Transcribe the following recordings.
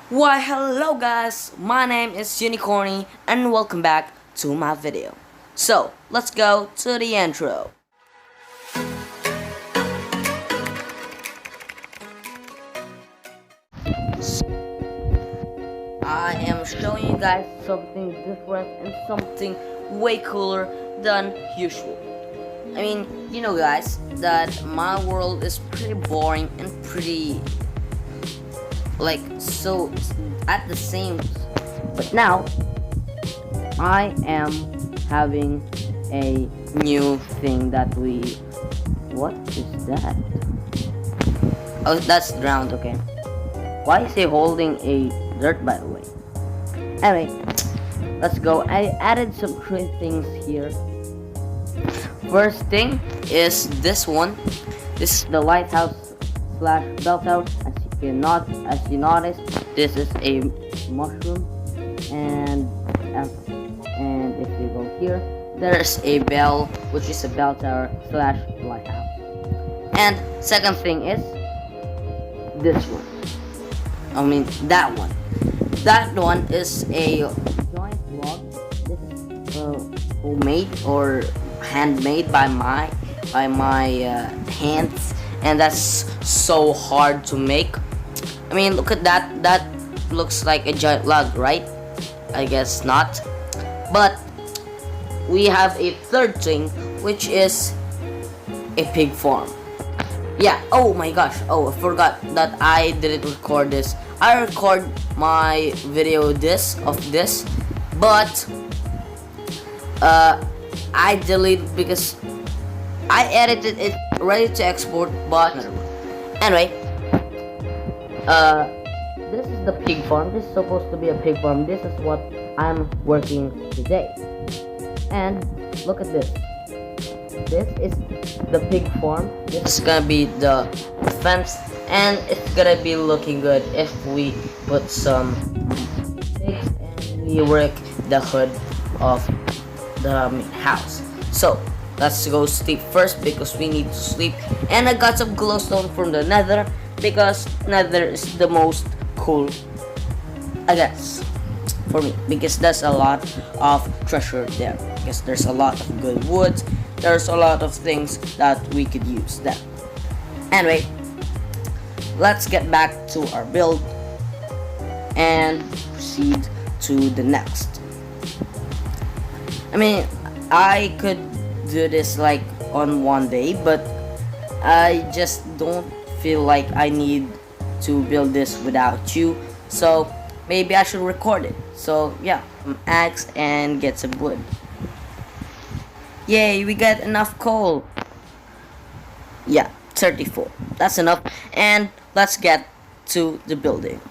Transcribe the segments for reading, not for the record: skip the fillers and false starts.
Why hello guys, my name is Unicorny and welcome back to my video. So let's go to the intro. I am showing you guys something different and something way cooler than usual. I mean, you know guys, that my world is pretty boring and pretty so at the same, but now I am having a new thing that what is that? Oh, that's drowned. Okay, why is he holding a dirt, by the way? Anyway, let's go. I added some great things here. First thing is this one. This is the lighthouse slash bell tower. As you notice, this is a mushroom, and if you go here, there's a bell, which is a bell tower slash lighthouse. And second thing is this one. I mean that one. That one is a giant log. This is homemade or handmade by my hands, and that's so hard to make. I mean, look at that. That looks like a giant log, right? I guess not. But we have a third thing, which is a pig farm. Yeah. Oh my gosh. Oh, I forgot that I didn't record this. I record my video of this, but I deleted because I edited it ready to export. But anyway, this is the pig farm. This is supposed to be a pig farm. This is what I'm working today. And look at this. This is the pig farm. This is gonna be the fence, and it's gonna be looking good if we put some pigs and we work the hood of the house. So let's go sleep first because we need to sleep. And I got some glowstone from the nether because nether is the most cool, I guess, for me, because there's a lot of treasure there, because there's a lot of good wood, there's a lot of things that we could use there. Anyway, let's get back to our build and proceed to the next. I mean, I could do this like on one day, but I just don't feel like I need to build this without you, so maybe I should record it. So yeah, axe and get some wood. Yay, we got enough coal. Yeah, 34, that's enough. And let's get to the building.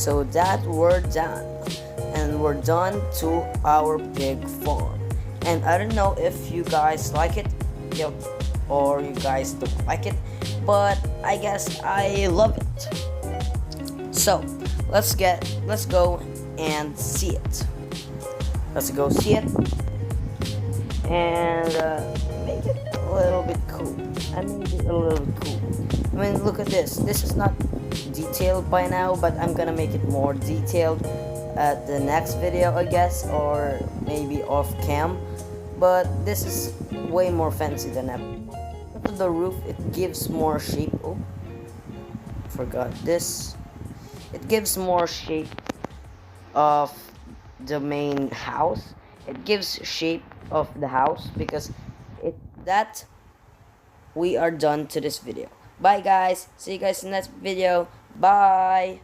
So that we're done, and we're done to our pig farm. And I don't know if you guys like it, yep, or you guys don't like it, but I guess I love it. So let's go and see it. Let's go see it and make it a little bit cool. I made it a little bit cool. I mean, look at this. This is not detailed by now, but I'm gonna make it more detailed at the next video, I guess, or maybe off cam. But this is way more fancy than ever. Look at the roof. It gives more shape. Oh, forgot this. It gives more shape of the main house. It gives shape of the house because that we are done to this video. Bye guys, see you guys in the next video. Bye.